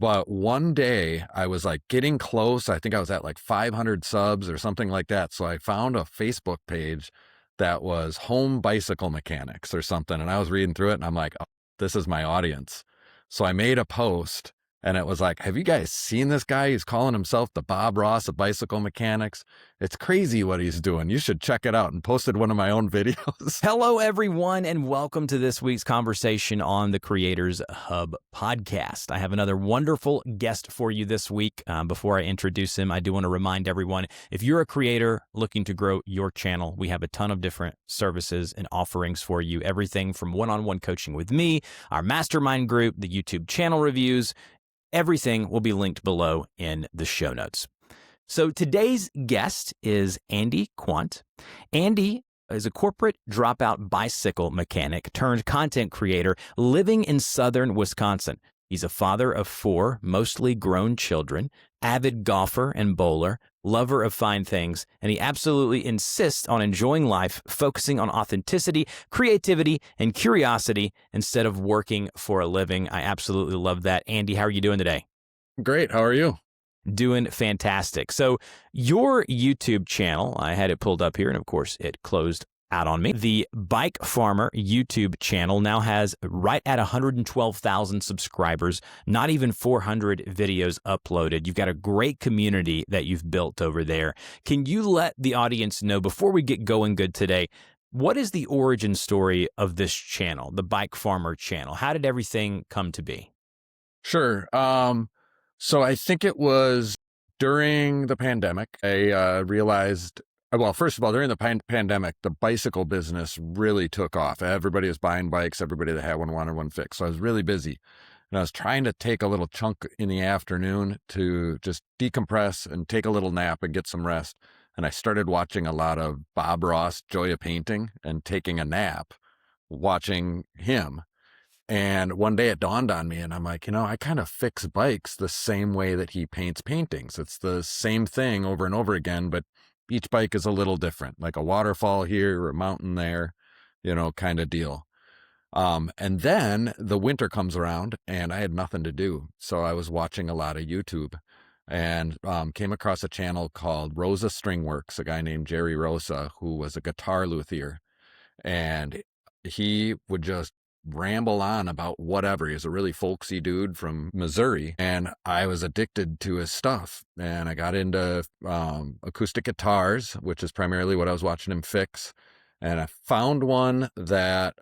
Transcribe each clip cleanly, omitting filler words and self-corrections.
But one day I was like getting close. I think I was at like 500 subs or something like that. So I found a Facebook page that was home bicycle mechanics or something. And I was reading through it and I'm like, oh, this is my audience. So I made a post and it was like, have you guys seen this guy? He's calling himself the Bob Ross of bicycle mechanics. It's crazy what he's doing. You should check it out, and posted one of my own videos. Hello, everyone, and welcome to this week's conversation on the Creators Hub podcast. I have another wonderful guest for you this week. Before I introduce him, I do want to remind everyone, if you're a creator looking to grow your channel, we have a ton of different services and offerings for you. Everything from one-on-one coaching with me, our Mastermind group, the YouTube channel reviews, everything will be linked below in the show notes. So today's guest is Andy Quant. Andy is a corporate dropout bicycle mechanic turned content creator living in southern Wisconsin. He's a father of 4 mostly grown children, avid golfer and bowler, lover of fine things, and he absolutely insists on enjoying life, focusing on authenticity, creativity, and curiosity instead of working for a living. I absolutely love that. Andy, how are you doing today? Great. How are you? Doing fantastic. So your YouTube channel, I had it pulled up here, and of course it closed out on me. The Bike Farmer YouTube channel now has right at 112,000 subscribers, not even 400 videos uploaded. You've got a great community that you've built over there. Can you let the audience know, before we get going good today, what is the origin story of this channel, the Bike Farmer channel? How did everything come to be? Sure. So I think it was during the pandemic, I realized, well, first of all, during the pandemic, the bicycle business really took off. Everybody was buying bikes. Everybody that had one wanted one fixed. So I was really busy. And I was trying to take a little chunk in the afternoon to just decompress and take a little nap and get some rest. And I started watching a lot of Bob Ross, Joy of Painting, and taking a nap watching him. And one day it dawned on me, and I'm like, I kind of fix bikes the same way that he paints paintings. It's the same thing over and over again, but each bike is a little different, like a waterfall here or a mountain there, kind of deal. And then the winter comes around and I had nothing to do. So I was watching a lot of YouTube and came across a channel called Rosa Stringworks, a guy named Rosa, who was a guitar luthier. And he would just ramble on about whatever. He's a really folksy dude from Missouri, and I was addicted to his stuff. And I got into acoustic guitars, which is primarily what I was watching him fix. And I found one that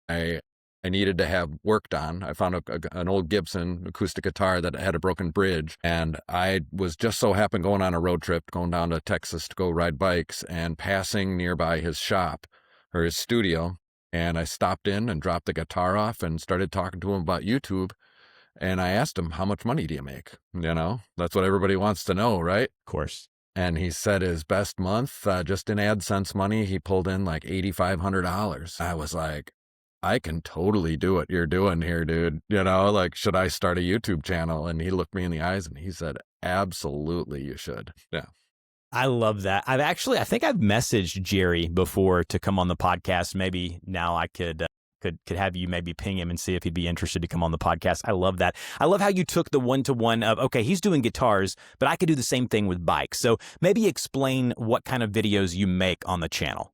I needed to have worked on. I found an old Gibson acoustic guitar that had a broken bridge, and I was just so happened going on a road trip, going down to Texas to go ride bikes, and passing nearby his shop or his studio. And I stopped in and dropped the guitar off and started talking to him about YouTube. And I asked him, how much money do you make? That's what everybody wants to know, right? Of course. And he said his best month, just in AdSense money, he pulled in like $8,500. I was like, I can totally do what you're doing here, dude. Should I start a YouTube channel? And he looked me in the eyes and he said, absolutely, you should. Yeah. I love that. I think I've messaged Jerry before to come on the podcast. Maybe now I could have you maybe ping him and see if he'd be interested to come on the podcast. I love that. I love how you took the one-to-one of, okay, he's doing guitars, but I could do the same thing with bikes. So maybe explain what kind of videos you make on the channel.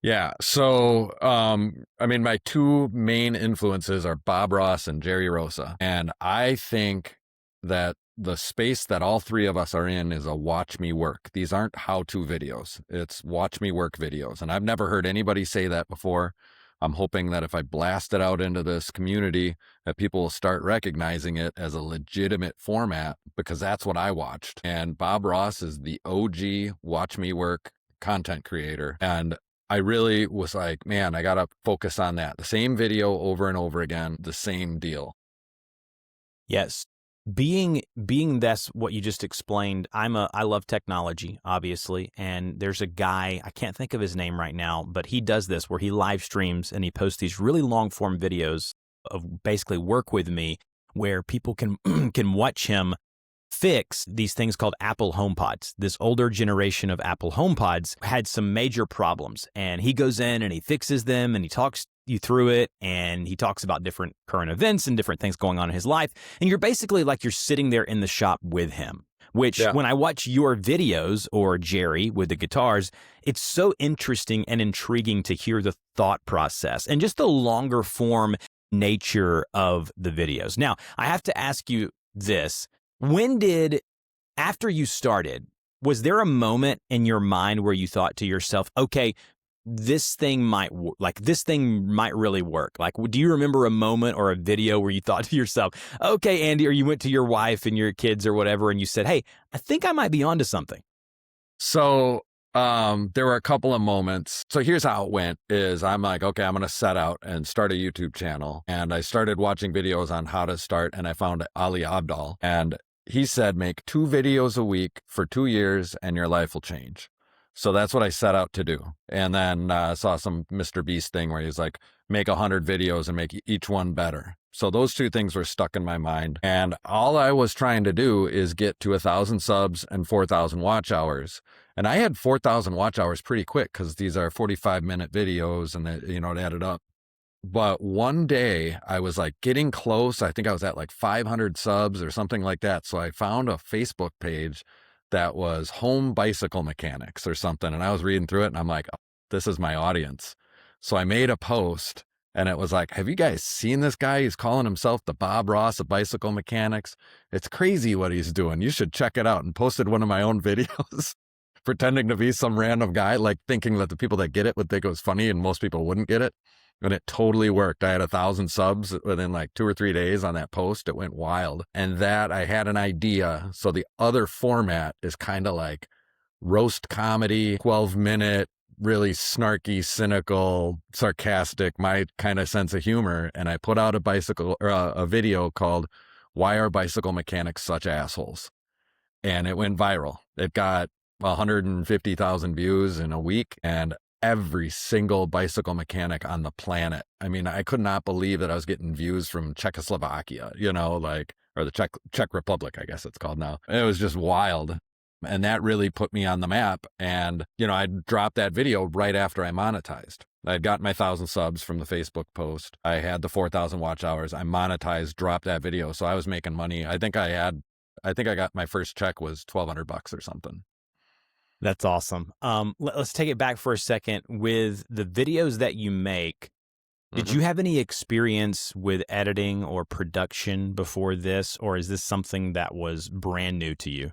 Yeah. So, my 2 main influences are Bob Ross and Rosa. And I think that the space that all 3 of us are in is a watch me work. These aren't how-to videos. It's watch me work videos. And I've never heard anybody say that before. I'm hoping that if I blast it out into this community, that people will start recognizing it as a legitimate format, because that's what I watched. And Bob Ross is the OG watch me work content creator. And I really was like, man, I got to focus on that. The same video over and over again, the same deal. Yes. Being that's what you just explained. I love technology, obviously, and there's a guy, I can't think of his name right now, but he does this where he live streams and he posts these really long form videos of basically work with me, where people can can watch him fix these things called Apple HomePods. This older generation of Apple HomePods had some major problems, and he goes in and he fixes them, and he talks you through it, and he talks about different current events and different things going on in his life. And you're basically like you're sitting there in the shop with him, which Yeah. when I watch your videos or Jerry with the guitars, it's so interesting and intriguing to hear the thought process and just the longer form nature of the videos. Now, I have to ask you this. After you started, was there a moment in your mind where you thought to yourself, okay, this thing might really work? Like, do you remember a moment or a video where you thought to yourself, okay, Andy, or you went to your wife and your kids or whatever, and you said, hey, I think I might be onto something? So there were a couple of moments. So here's how it went is I'm like, okay, I'm going to set out and start a YouTube channel. And I started watching videos on how to start, and I found Ali Abdaal, and he said, make 2 videos a week for 2 years and your life will change. So that's what I set out to do. And then saw some Mr. Beast thing where he's like, make 100 videos and make each one better. So those 2 things were stuck in my mind. And all I was trying to do is get to 1,000 subs and 4,000 watch hours. And I had 4,000 watch hours pretty quick because these are 45-minute videos and it added up. But one day I was like getting close. I think I was at like 500 subs or something like that. So I found a Facebook page that was home bicycle mechanics or something. And I was reading through it and I'm like, oh, this is my audience. So I made a post and it was like, have you guys seen this guy? He's calling himself the Bob Ross of bicycle mechanics. It's crazy what he's doing. You should check it out. And posted one of my own videos pretending to be some random guy, like thinking that the people that get it would think it was funny and most people wouldn't get it. And it totally worked. I had 1,000 subs within like 2 or 3 days on that post. It went wild. And that I had an idea. So the other format is kind of like roast comedy, 12-minute, really snarky, cynical, sarcastic, my kind of sense of humor. And I put out a video called Why Are Bicycle Mechanics Such Assholes? And it went viral. It got 150,000 views in a week, and every single bicycle mechanic on the planet. I mean, I could not believe that I was getting views from Czechoslovakia, or the Czech Republic, I guess it's called now. It was just wild. And that really put me on the map. And, I dropped that video right after I monetized. I'd gotten my 1,000 subs from the Facebook post. I had the 4,000 watch hours. I monetized, dropped that video. So I was making money. I think I got my first check was $1,200 or something. That's awesome. Let's take it back for a second. With the videos that you make, did you have any experience with editing or production before this, or is this something that was brand new to you?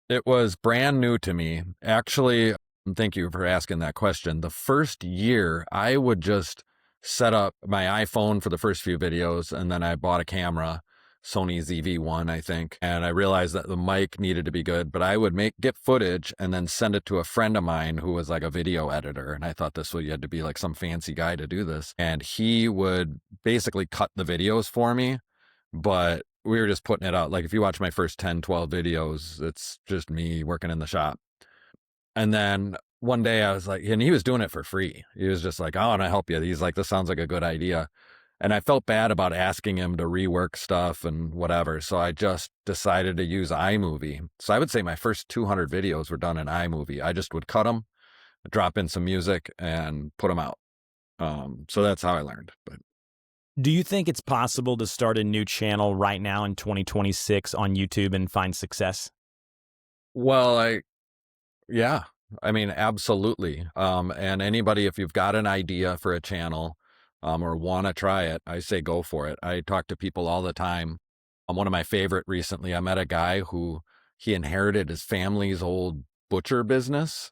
It was brand new to me. Actually, thank you for asking that question. The first year, I would just set up my iPhone for the first few videos, and then I bought a camera, Sony ZV-1, I think, and I realized that the mic needed to be good, but I would get footage and then send it to a friend of mine who was like a video editor, and I thought you had to be like some fancy guy to do this, and he would basically cut the videos for me, but we were just putting it out. Like if you watch my first 10, 12 videos, it's just me working in the shop. And then one day I was like, and he was doing it for free. He was just like, I want to help you. He's like, this sounds like a good idea. And I felt bad about asking him to rework stuff and whatever. So I just decided to use iMovie. So I would say my first 200 videos were done in iMovie. I just would cut them, drop in some music, and put them out. So that's how I learned. But do you think it's possible to start a new channel right now in 2026 on YouTube and find success? Well, yeah, I mean, absolutely. And anybody, if you've got an idea for a channel, or want to try it, I say go for it. I talk to people all the time. One of my favorite recently, I met a guy who he inherited his family's old butcher business,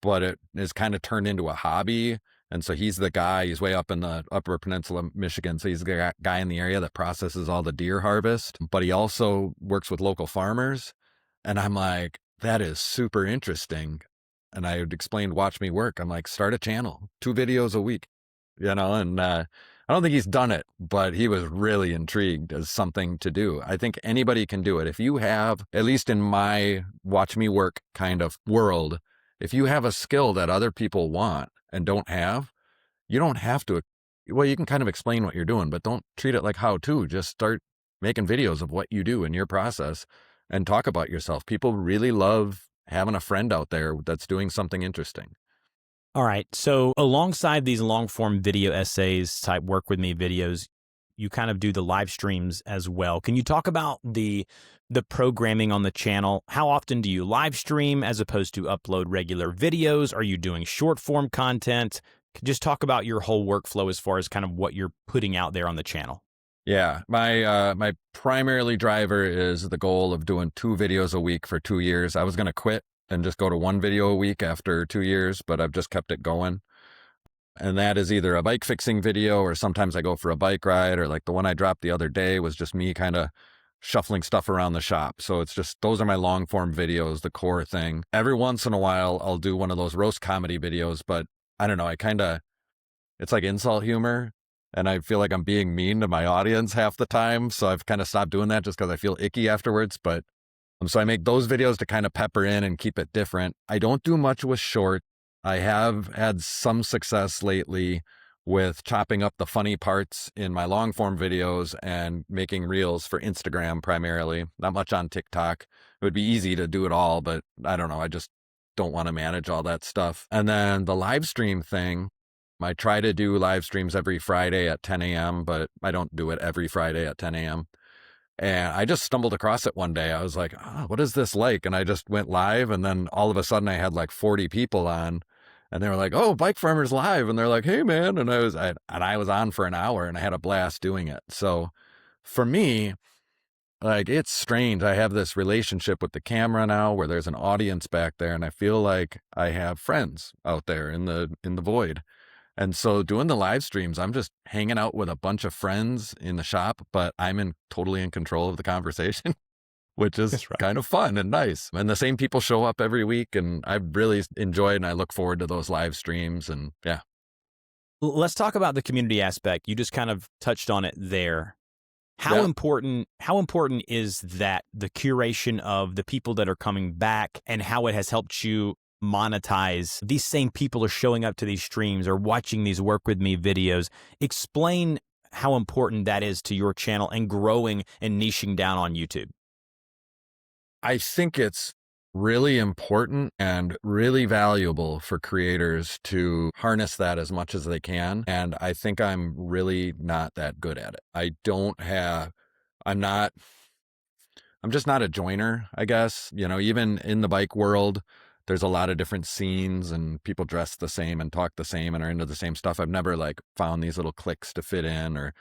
but it is kind of turned into a hobby. And so he's the guy, he's way up in the Upper Peninsula, Michigan. So he's the guy in the area that processes all the deer harvest, but he also works with local farmers. And I'm like, that is super interesting. And I would explain, watch me work. I'm like, start a channel, 2 videos a week. And I don't think he's done it, but he was really intrigued as something to do. I think anybody can do it. If you have, at least in my watch me work kind of world, if you have a skill that other people want and don't have, you don't have to, well, you can kind of explain what you're doing, but don't treat it like how to. Just start making videos of what you do in your process and talk about yourself. People really love having a friend out there that's doing something interesting. All right. So alongside these long form video essays type work with me videos, you kind of do the live streams as well. Can you talk about the programming on the channel? How often do you live stream as opposed to upload regular videos? Are you doing short form content? Just talk about your whole workflow as far as kind of what you're putting out there on the channel. Yeah, my primarily driver is the goal of doing 2 videos a week for 2 years. I was going to quit and just go to 1 video a week after 2 years, but I've just kept it going. And that is either a bike fixing video, or sometimes I go for a bike ride, or like the one I dropped the other day was just me kind of shuffling stuff around the shop. So it's just, those are my long form videos, the core thing. Every once in a while, I'll do one of those roast comedy videos, but I don't know, it's like insult humor. And I feel like I'm being mean to my audience half the time. So I've kind of stopped doing that just because I feel icky afterwards. But so I make those videos to kind of pepper in and keep it different. I don't do much with short. I have had some success lately with chopping up the funny parts in my long form videos and making reels for Instagram primarily, not much on TikTok. It would be easy to do it all, but I don't know. I just don't want to manage all that stuff. And then the live stream thing, I try to do live streams every Friday at 10 a.m., but I don't do it every Friday at 10 a.m. And I just stumbled across it one day. I was like, oh, what is this like? And I just went live, and then all of a sudden I had like 40 people on, and they were like, oh, Bike Farmers Live. And they're like, hey, man. And I was on for an hour, and I had a blast doing it. So for me, like, it's strange. I have this relationship with the camera now where there's an audience back there, and I feel like I have friends out there in the void. And so doing the live streams, I'm just hanging out with a bunch of friends in the shop, but I'm totally in control of the conversation, which is right. kind of fun and nice. And the same people show up every week, and I really enjoy it, and I look forward to those live streams. And yeah. Let's talk about the community aspect. You just kind of touched on it there. How Yeah. important is that, the curation of the people that are coming back, and how it has helped you monetize? These same people are showing up to these streams or watching these work with me videos. Explain how important that is to your channel and growing and niching down on YouTube. I think it's really important and really valuable for creators to harness that as much as they can. And I think I'm really not that good at it. I'm just not a joiner, I guess. You know, even in the bike world, there's a lot of different scenes, and people dress the same and talk the same and are into the same stuff. I've never like found these little cliques to fit in, or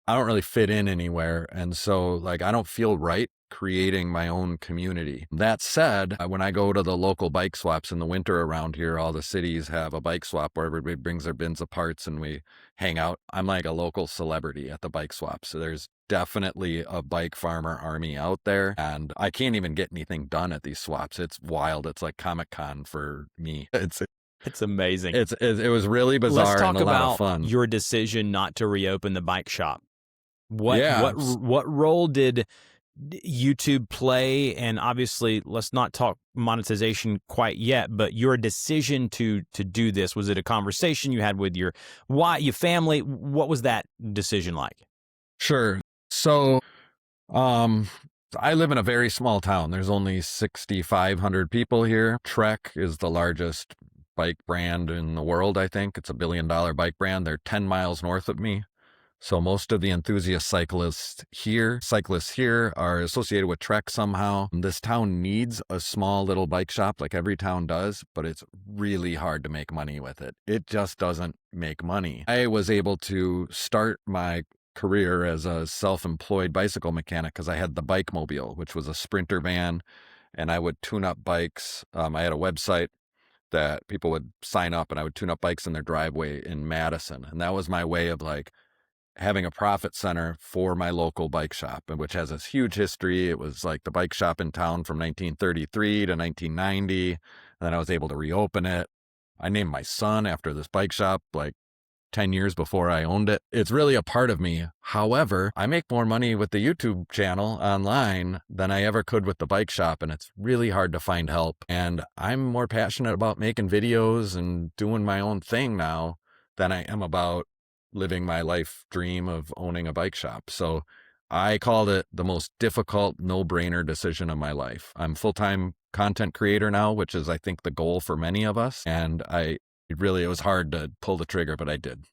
I don't really fit in anywhere. And so like, I don't feel right creating my own community. That said, when I go to the local bike swaps in the winter around here, all the cities have a bike swap where everybody brings their bins of parts and we hang out. I'm like a local celebrity at the bike swap. So there's definitely a bike farmer army out there, and I can't even get anything done at these swaps. It's wild. It's like Comic-Con for me. It's amazing. It was really bizarre. Let's talk and a lot about of fun. your decision not to reopen the bike shop. What role did YouTube play? And obviously, let's not talk monetization quite yet, but your decision to do this, was it a conversation you had with your family? What was that decision like? Sure. So, I live in a very small town. There's only 6,500 people here. Trek is the largest bike brand in the world, I think. It's $1 billion bike brand. They're 10 miles north of me. So most of the enthusiast cyclists here are associated with Trek somehow. This town needs a small little bike shop, like every town does, but it's really hard to make money with it. It just doesn't make money. I was able to start my career as a self-employed bicycle mechanic because I had the Bike Mobile, which was a Sprinter van, and I would tune up bikes. I had a website that people would sign up, and I would tune up bikes in their driveway in Madison. And that was my way of like having a profit center for my local bike shop, which has this huge history. It was like the bike shop in town from 1933 to 1990. And then I was able to reopen it. I named my son after this bike shop like 10 years before I owned it. It's really a part of me. However, I make more money with the YouTube channel online than I ever could with the bike shop, and it's really hard to find help. And I'm more passionate about making videos and doing my own thing now than I am about living my life dream of owning a bike shop. So I called it the most difficult, no-brainer decision of my life. I'm full-time content creator now, which is, I think, the goal for many of us. And I it was hard to pull the trigger, but I did,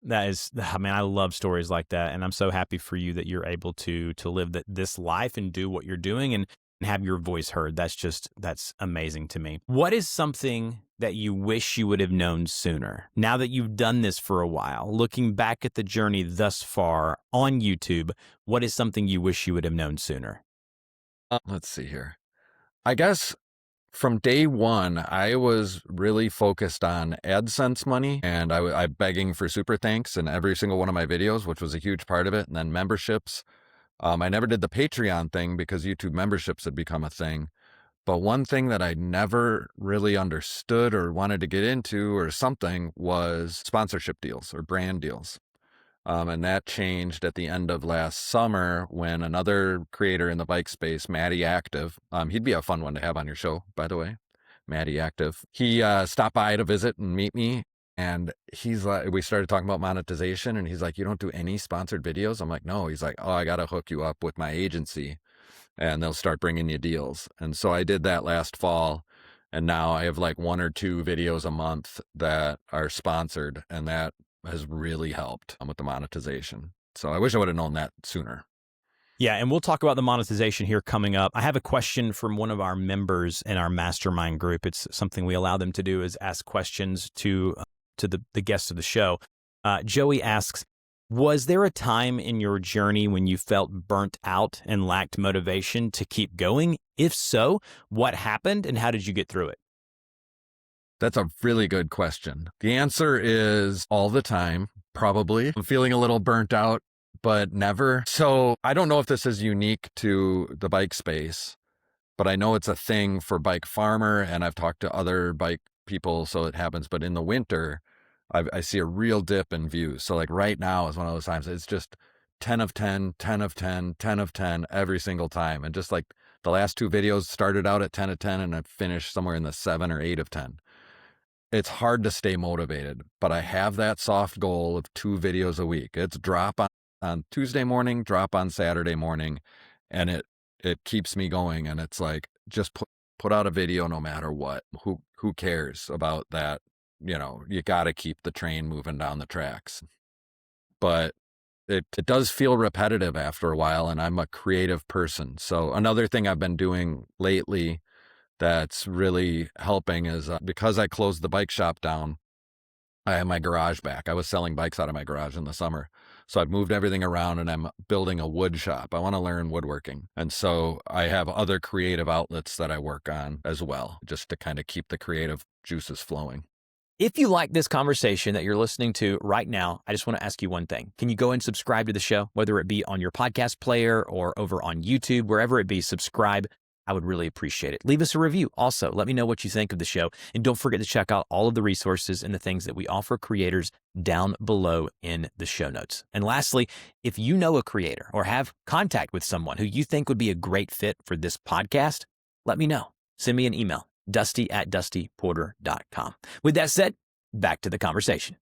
That is, I mean, I love stories like that, and I'm so happy for you that you're able to live this life and do what you're doing and have your voice heard. That's amazing to me. What is something that you wish you would have known sooner? Now that you've done this for a while, looking back at the journey thus far on YouTube, what is something you wish you would have known sooner? Let's see here. I guess from day one, I was really focused on AdSense money, and I begging for super thanks in every single one of my videos, which was a huge part of it. And then memberships. I never did the Patreon thing because YouTube memberships had become a thing. But one thing that I never really understood or wanted to get into or something was sponsorship deals or brand deals. And that changed at the end of last summer when another creator in the bike space, Matty Active, he'd be a fun one to have on your show, by the way, Matty Active. He stopped by to visit and meet me. And he's like, we started talking about monetization, and he's like, you don't do any sponsored videos? I'm like, no. He's like, oh, I got to hook you up with my agency and they'll start bringing you deals. And so I did that last fall. And now I have like 1 or 2 videos a month that are sponsored. And that has really helped with the monetization. So I wish I would have known that sooner. Yeah, and we'll talk about the monetization here coming up. I have a question from one of our members in our Mastermind group. It's something we allow them to do, is ask questions to the guests of the show. Joey asks, was there a time in your journey when you felt burnt out and lacked motivation to keep going? If so, what happened and how did you get through it? That's a really good question. The answer is all the time, probably. I'm feeling a little burnt out, but never. So I don't know if this is unique to the bike space, but I know it's a thing for Bike Farmer, and I've talked to other bike people, so it happens. But in the winter, I see a real dip in views. So like right now is one of those times. It's just 10 of 10, 10 of 10, 10 of 10 every single time. And just like the last 2 videos started out at 10 of 10 and I finished somewhere in the 7 or 8 of 10. It's hard to stay motivated, but I have that soft goal of 2 videos a week. It's drop on Tuesday morning, drop on Saturday morning, and it keeps me going. And it's like, just put out a video no matter what. Who cares about that? You got to keep the train moving down the tracks. But it does feel repetitive after a while, and I'm a creative person. So another thing I've been doing lately that's really helping is because I closed the bike shop down, I have my garage back. I was selling bikes out of my garage in the summer. So I've moved everything around and I'm building a wood shop. I want to learn woodworking. And so I have other creative outlets that I work on as well, just to kind of keep the creative juices flowing. If you like this conversation that you're listening to right now, I just want to ask you one thing. Can you go and subscribe to the show, whether it be on your podcast player or over on YouTube, wherever it be, subscribe. I would really appreciate it. Leave us a review. Also, let me know what you think of the show. And don't forget to check out all of the resources and the things that we offer creators down below in the show notes. And lastly, if you know a creator or have contact with someone who you think would be a great fit for this podcast, let me know. Send me an email, dusty@dustyporter.com. With that said, back to the conversation.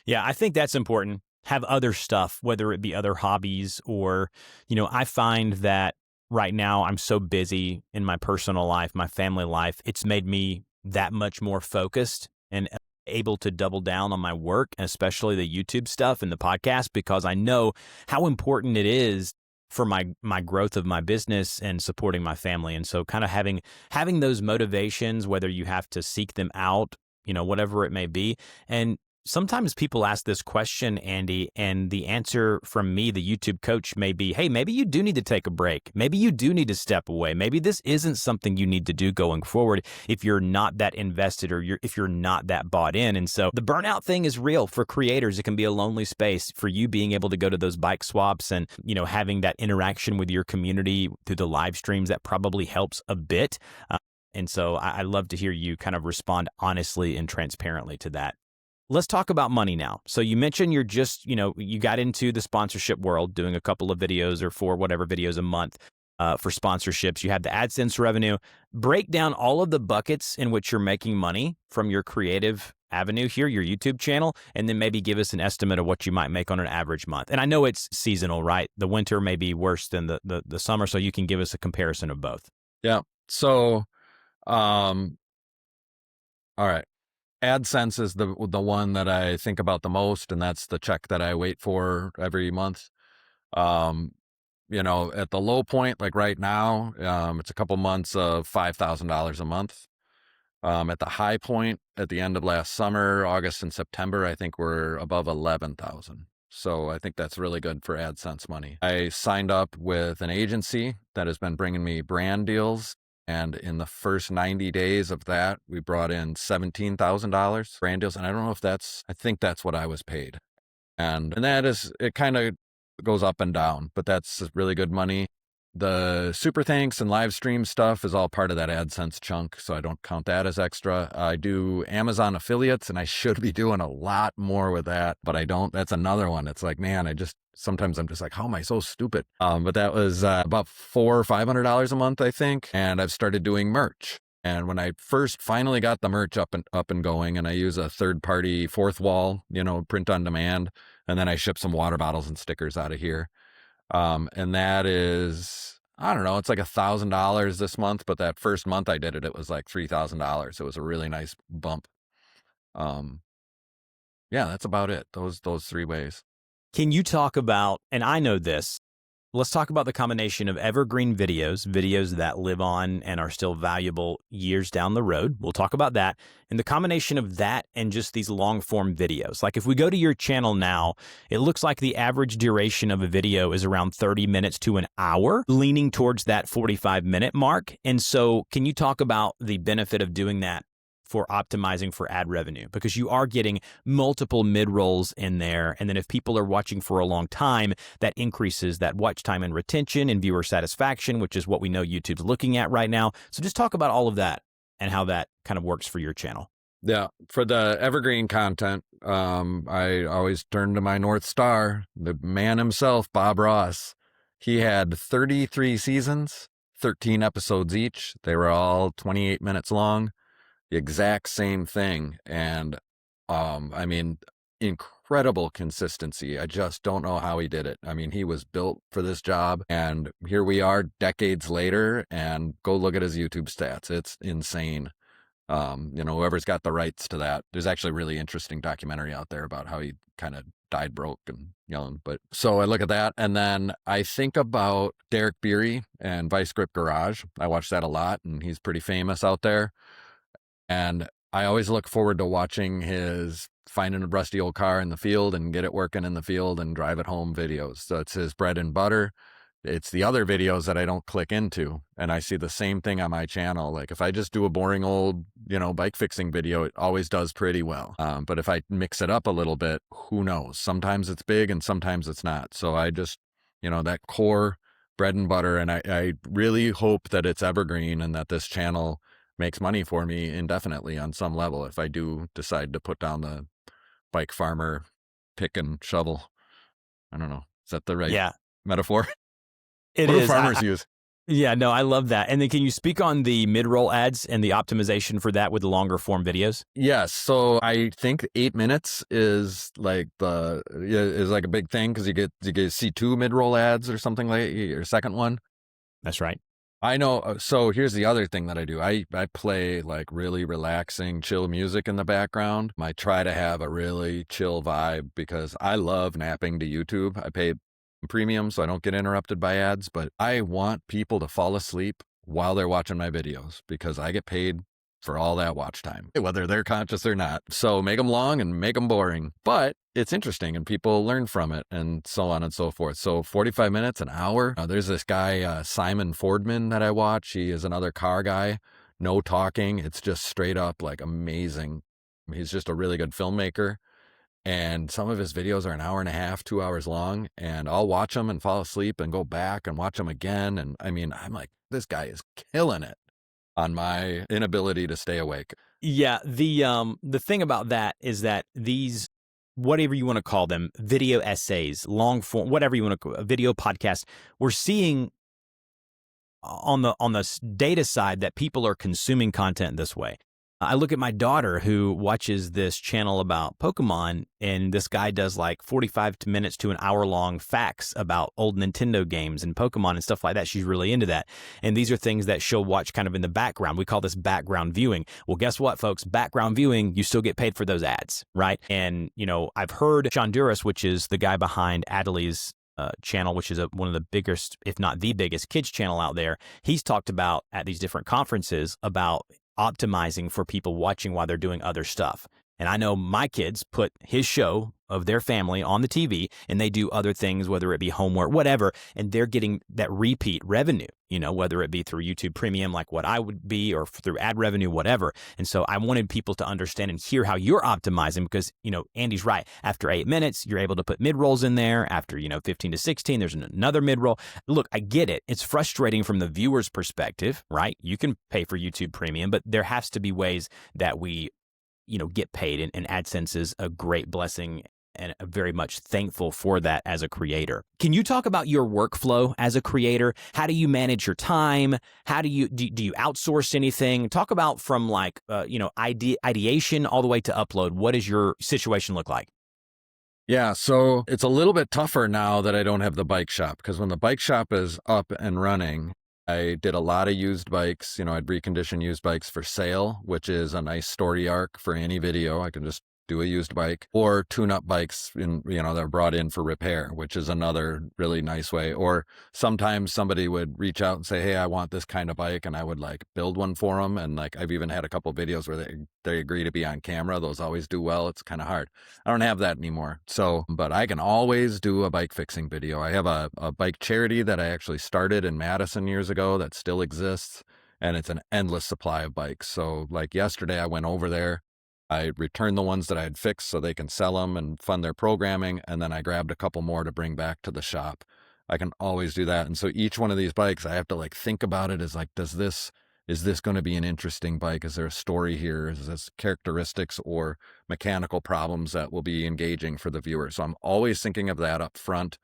Yeah, I think that's important. Have other stuff, whether it be other hobbies or, I find that right now I'm so busy in my personal life, my family life. It's made me that much more focused and able to double down on my work, and especially the YouTube stuff and the podcast, because I know how important it is for my growth of my business and supporting my family. And so kind of having those motivations, whether you have to seek them out, whatever it may be. And sometimes people ask this question, Andy, and the answer from me, the YouTube coach, may be, hey, maybe you do need to take a break. Maybe you do need to step away. Maybe this isn't something you need to do going forward if you're not that invested or if you're not that bought in. And so the burnout thing is real for creators. It can be a lonely space for you being able to go to those bike swaps and, having that interaction with your community through the live streams. That probably helps a bit. And so I love to hear you kind of respond honestly and transparently to that. Let's talk about money now. So you mentioned you're just, you got into the sponsorship world, doing a couple of videos or 4 whatever videos a month for sponsorships. You have the AdSense revenue. Break down all of the buckets in which you're making money from your creative avenue here, your YouTube channel, and then maybe give us an estimate of what you might make on an average month. And I know it's seasonal, right? The winter may be worse than the summer, so you can give us a comparison of both. Yeah. So, all right. AdSense is the one that I think about the most, and that's the check that I wait for every month. Um, at the low point, like right now, it's a couple months of $5,000 a month. At the high point, at the end of last summer, August and September, I think we're above 11,000. So I think that's really good for AdSense money. I signed up with an agency that has been bringing me brand deals. And in the first 90 days of that, we brought in $17,000 brand deals. And I don't know if I think that's what I was paid. And that is, it kind of goes up and down, but that's really good money. The super thanks and live stream stuff is all part of that AdSense chunk, so I don't count that as extra. I do Amazon affiliates, and I should be doing a lot more with that, but I don't. That's another one. It's like, man, sometimes I'm just like, how am I so stupid? But that was about $400 or $500 a month, I think, and I've started doing merch. And when I first finally got the merch up and going, and I use a third-party fourth wall, print on demand, and then I ship some water bottles and stickers out of here. And that is, I don't know, it's like $1,000 this month, but that first month I did it, it was like $3,000. It was a really nice bump. Yeah, that's about it. Those three ways. Can you talk about, and I know this, let's talk about the combination of evergreen videos that live on and are still valuable years down the road. We'll talk about that. And the combination of that and just these long form videos. Like if we go to your channel now, it looks like the average duration of a video is around 30 minutes to an hour, leaning towards that 45-minute mark. And so can you talk about the benefit of doing that for optimizing for ad revenue? Because you are getting multiple mid-rolls in there. And then if people are watching for a long time, that increases that watch time and retention and viewer satisfaction, which is what we know YouTube's looking at right now. So just talk about all of that and how that kind of works for your channel. Yeah. For the evergreen content, I always turn to my North Star, the man himself, Bob Ross. He had 33 seasons, 13 episodes each. They were all 28 minutes long. The exact same thing. And I mean, incredible consistency. I just don't know how he did it. I mean, he was built for this job, and here we are decades later, and go look at his YouTube stats. It's insane. Whoever's got the rights to that, there's actually a really interesting documentary out there about how he kind of died broke and young. But so I look at that, and then I think about Derek Beery and Vice Grip Garage. I watch that a lot, and he's pretty famous out there. And I always look forward to watching his finding a rusty old car in the field and get it working in the field and drive it home videos. So it's his bread and butter. It's the other videos that I don't click into. And I see the same thing on my channel. Like if I just do a boring old, bike fixing video, it always does pretty well. But if I mix it up a little bit, who knows? Sometimes it's big and sometimes it's not. So I just, that core bread and butter. And I really hope that it's evergreen and that this channel makes money for me indefinitely on some level if I do decide to put down the bike farmer pick and shovel. I don't know. Is that the right metaphor? It what is. do farmers use? Yeah, no, I love that. And then can you speak on the mid-roll ads and the optimization for that with the longer form videos? Yes. So I think 8 minutes is like a big thing because you get to see 2 mid-roll ads or something like your second one. That's right. I know. So here's the other thing that I do. I play like really relaxing, chill music in the background. I try to have a really chill vibe because I love napping to YouTube. I pay premium so I don't get interrupted by ads, but I want people to fall asleep while they're watching my videos because I get paid for all that watch time, whether they're conscious or not. So make them long and make them boring, but it's interesting and people learn from it and so on and so forth. So 45 minutes, an hour. There's this guy, Simon Fordman, that I watch. He is another car guy, no talking. It's just straight up like amazing. He's just a really good filmmaker. And some of his videos are an hour and a half, 2 hours long, and I'll watch them and fall asleep and go back and watch them again. And I mean, I'm like, this guy is killing it on my inability to stay awake. Yeah, the thing about that is that these, whatever you want to call them, video essays, long form, whatever you want to call a video podcast, we're seeing on the data side that people are consuming content this way. I look at my daughter who watches this channel about Pokemon, and this guy does like 45 minutes to an hour long facts about old Nintendo games and Pokemon and stuff like that. She's really into that. And these are things that she'll watch kind of in the background. We call this background viewing. Well, guess what, folks? Background viewing, you still get paid for those ads, right? And, I've heard Sean Duras, which is the guy behind Adelie's channel, which is one of the biggest, if not the biggest kids channel out there. He's talked about at these different conferences about optimizing for people watching while they're doing other stuff. And I know my kids put his show of their family on the TV and they do other things, whether it be homework, whatever, and they're getting that repeat revenue, whether it be through YouTube Premium, like what I would be, or through ad revenue, whatever. And so I wanted people to understand and hear how you're optimizing because, Andy's right. After 8 minutes, you're able to put mid-rolls in there. After, 15 to 16, there's another mid-roll. Look, I get it. It's frustrating from the viewer's perspective, right? You can pay for YouTube Premium, but there has to be ways that we get paid. And AdSense is a great blessing and very much thankful for that as a creator. Can you talk about your workflow as a creator? How do you manage your time? How do you outsource anything? Talk about from like, ideation all the way to upload. What does your situation look like? Yeah, so it's a little bit tougher now that I don't have the bike shop, because when the bike shop is up and running, I did a lot of used bikes. I'd recondition used bikes for sale, which is a nice story arc for any video. I can just do a used bike, or tune up bikes that are brought in for repair, which is another really nice way. Or sometimes somebody would reach out and say, hey, I want this kind of bike. And I would like build one for them. And like, I've even had a couple of videos where they agree to be on camera. Those always do well. It's kind of hard. I don't have that anymore. So, but I can always do a bike fixing video. I have a bike charity that I actually started in Madison years ago that still exists. And it's an endless supply of bikes. So like yesterday I went over there, I returned the ones that I had fixed so they can sell them and fund their programming. And then I grabbed a couple more to bring back to the shop. I can always do that. And so each one of these bikes, I have to like think about it as like, is this going to be an interesting bike? Is there a story here? Is this characteristics or mechanical problems that will be engaging for the viewer? So I'm always thinking of that up front.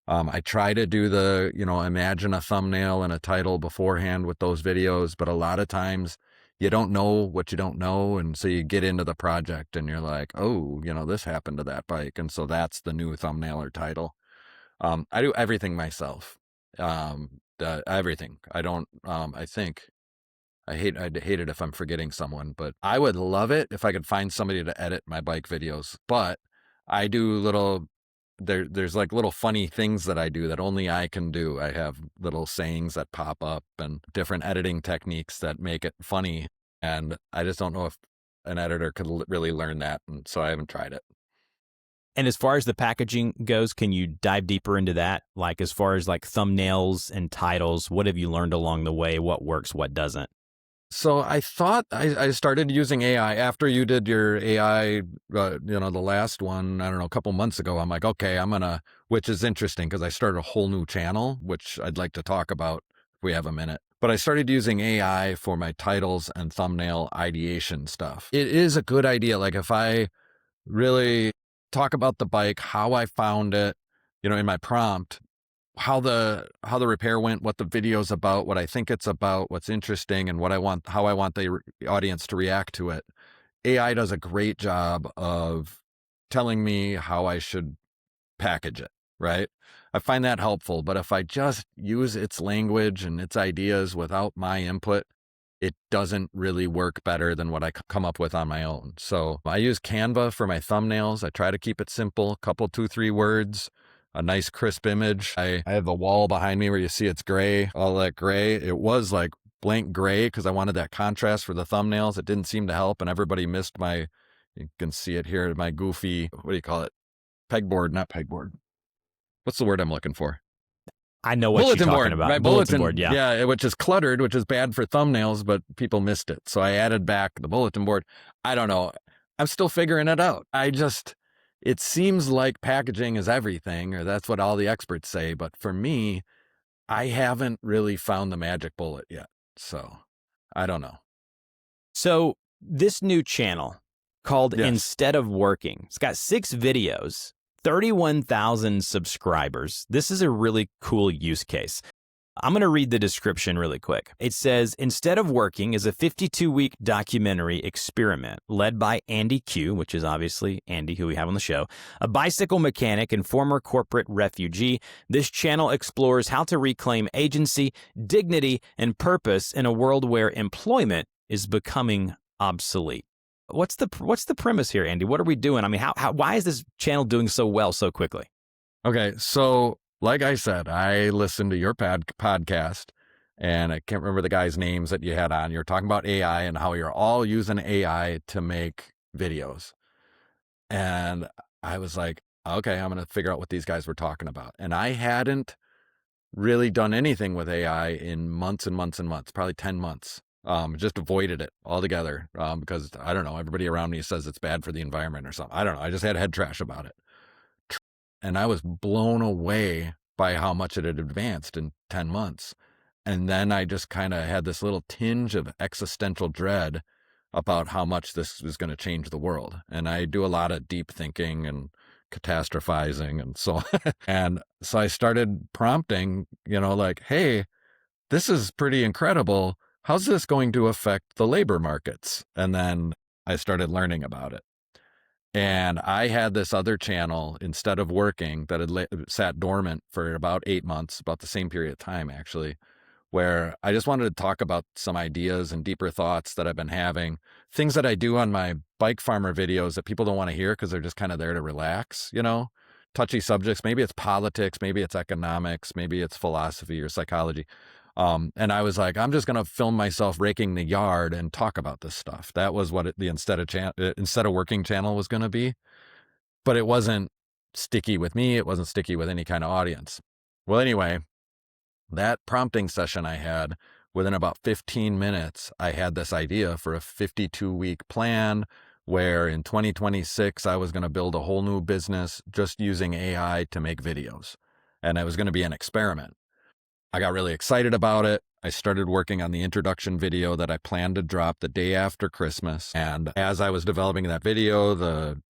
I try to do the, imagine a thumbnail and a title beforehand with those videos, but a lot of times you don't know what you don't know. And so you get into the project and you're like, oh, this happened to that bike. And so that's the new thumbnail or title. I do everything myself. Everything. I don't, I'd hate it if I'm forgetting someone, but I would love it if I could find somebody to edit my bike videos. But I do there's like little funny things that I do that only I can do. I have little sayings that pop up and different editing techniques that make it funny. And I just don't know if an editor could really learn that. And so I haven't tried it. And as far as the packaging goes, can you dive deeper into that? Like as far as like thumbnails and titles, what have you learned along the way? What works, what doesn't? So I thought I started using AI after you did your AI, the last one, I don't know, a couple months ago. I'm like, okay, which is interesting because I started a whole new channel, which I'd like to talk about if we have a minute. But I started using AI for my titles and thumbnail ideation stuff. It is a good idea. Like if I really talk about the bike, how I found it, in my prompt, how the repair went, what the video's about, what I think it's about, what's interesting, and how I want the audience to react to it. AI does a great job of telling me how I should package it, right? I find that helpful, but if I just use its language and its ideas without my input, it doesn't really work better than what I come up with on my own. So I use Canva for my thumbnails. I try to keep it simple, couple, 2-3 words. A nice crisp image. I have the wall behind me where you see it's gray, all that gray. It was like blank gray because I wanted that contrast for the thumbnails. It didn't seem to help, and everybody missed you can see it here, my goofy, what do you call it? Pegboard, not pegboard. What's the word I'm looking for? I know what bulletin you're board. talking about. My bulletin board, yeah. Yeah, which is cluttered, which is bad for thumbnails, but people missed it. So I added back the bulletin board. I don't know. I'm still figuring it out. It seems like packaging is everything, or that's what all the experts say. But for me, I haven't really found the magic bullet yet. So I don't know. So this new channel called Yes. Instead of Working, it's got 6 videos, 31,000 subscribers. This is a really cool use case. I'm going to read the description really quick. It says, Instead of Working is a 52-week documentary experiment led by Andy Q, which is obviously Andy, who we have on the show, a bicycle mechanic and former corporate refugee. This channel explores how to reclaim agency, dignity, and purpose in a world where employment is becoming obsolete. What's the premise here, Andy? What are we doing? I mean, why is this channel doing so well so quickly? Okay, so like I said, I listened to your podcast, and I can't remember the guy's names that you had on. You're talking about AI and how you're all using AI to make videos. And I was like, okay, I'm going to figure out what these guys were talking about. And I hadn't really done anything with AI in months and months and months, probably 10 months. Just avoided it altogether because, I don't know, everybody around me says it's bad for the environment or something. I don't know. I just had head trash about it. And I was blown away by how much it had advanced in 10 months. And then I just kind of had this little tinge of existential dread about how much this was going to change the world. And I do a lot of deep thinking and catastrophizing and so on. And so I started prompting, like, hey, this is pretty incredible. How's this going to affect the labor markets? And then I started learning about it. And I had this other channel, Instead of Working, that had sat dormant for about 8 months, about the same period of time, actually, where I just wanted to talk about some ideas and deeper thoughts that I've been having, things that I do on my bike farmer videos that people don't want to hear because they're just kind of there to relax, touchy subjects. Maybe it's politics, maybe it's economics, maybe it's philosophy or psychology. And I was like, I'm just going to film myself raking the yard and talk about this stuff. That was what the Instead of Working channel was going to be. But it wasn't sticky with me. It wasn't sticky with any kind of audience. Well, anyway, that prompting session I had, within about 15 minutes, I had this idea for a 52-week plan where in 2026, I was going to build a whole new business just using AI to make videos. And it was going to be an experiment. I got really excited about it. I started working on the introduction video that I planned to drop the day after Christmas. And as I was developing that video, the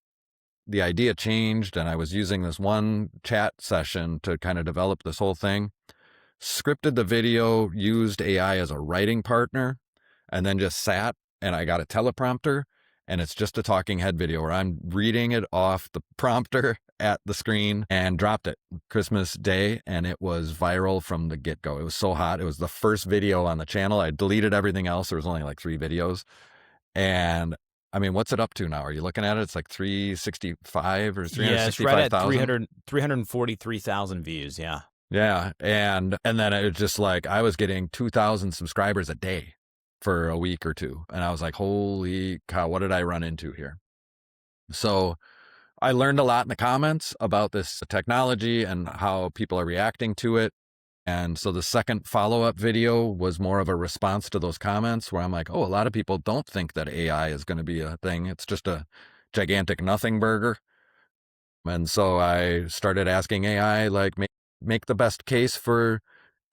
idea changed, and I was using this one chat session to kind of develop this whole thing. Scripted the video, used AI as a writing partner, and then just sat, and I got a teleprompter, and it's just a talking head video where I'm reading it off the prompter at the screen, and dropped it Christmas Day, and it was viral from the get-go. It was so hot. It was the first video on the channel. I deleted everything else. There was only like 3 videos. And I mean, what's it up to now? Are you looking at it? It's like 365 or 365,000? Yeah, it's right at 343,000 views, yeah. Yeah, and then it was just like, I was getting 2,000 subscribers a day for a week or two. And I was like, holy cow, what did I run into here? So I learned a lot in the comments about this technology and how people are reacting to it. And so the second follow-up video was more of a response to those comments where I'm like, oh, a lot of people don't think that AI is going to be a thing. It's just a gigantic nothing burger. And so I started asking AI, like, make the best case for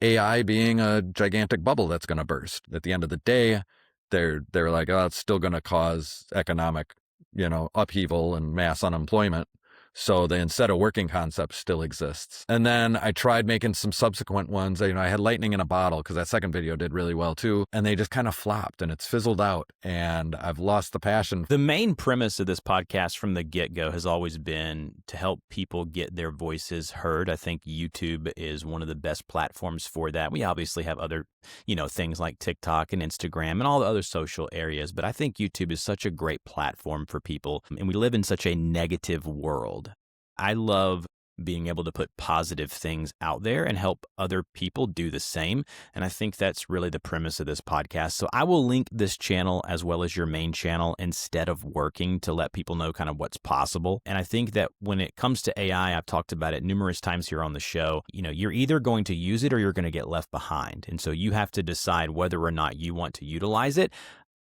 AI being a gigantic bubble that's going to burst. At the end of the day, they're like, oh, it's still going to cause economic, upheaval and mass unemployment. So the Instead of Working concept still exists. And then I tried making some subsequent ones. I had lightning in a bottle because that second video did really well too. And they just kind of flopped and it's fizzled out. And I've lost the passion. The main premise of this podcast from the get-go has always been to help people get their voices heard. I think YouTube is one of the best platforms for that. We obviously have other, things like TikTok and Instagram and all the other social areas. But I think YouTube is such a great platform for people. And we live in such a negative world. I love being able to put positive things out there and help other people do the same. And I think that's really the premise of this podcast. So I will link this channel as well as your main channel, Instead of Working, to let people know kind of what's possible. And I think that when it comes to AI, I've talked about it numerous times here on the show, you're either going to use it or you're going to get left behind. And so you have to decide whether or not you want to utilize it.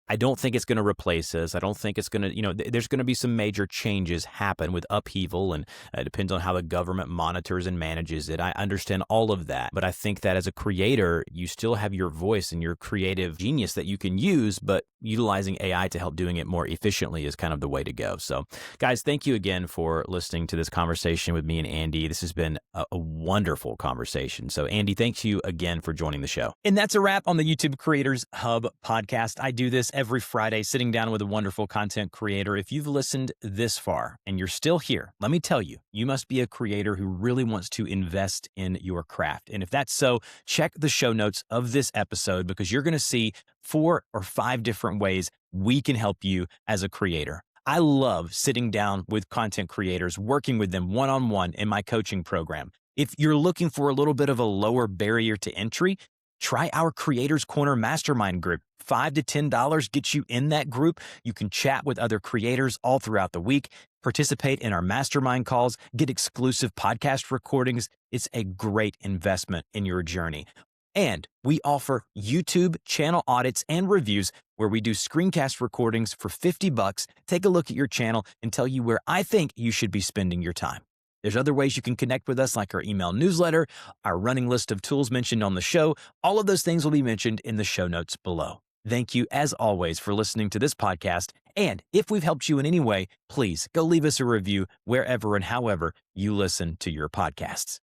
I don't think it's going to replace us. I don't think it's going to, there's going to be some major changes happen with upheaval, and it depends on how the government monitors and manages it. I understand all of that, but I think that as a creator, you still have your voice and your creative genius that you can use, but utilizing AI to help doing it more efficiently is kind of the way to go. So guys, thank you again for listening to this conversation with me and Andy. This has been a wonderful conversation. So Andy, thank you again for joining the show. And that's a wrap on the YouTube Creators Hub podcast. I do this every Friday, sitting down with a wonderful content creator. If you've listened this far and you're still here, let me tell you, you must be a creator who really wants to invest in your craft. And if that's so, check the show notes of this episode, because you're going to see 4 or 5 different ways we can help you as a creator. I love sitting down with content creators, working with them one-on-one in my coaching program. If you're looking for a little bit of a lower barrier to entry, try our Creators Corner Mastermind group. $5 to $10 gets you in that group. You can chat with other creators all throughout the week, participate in our mastermind calls, get exclusive podcast recordings. It's a great investment in your journey. And we offer YouTube channel audits and reviews where we do screencast recordings for $50. Take a look at your channel and tell you where I think you should be spending your time. There's other ways you can connect with us, like our email newsletter, our running list of tools mentioned on the show. All of those things will be mentioned in the show notes below. Thank you, as always, for listening to this podcast. And if we've helped you in any way, please go leave us a review wherever and however you listen to your podcasts.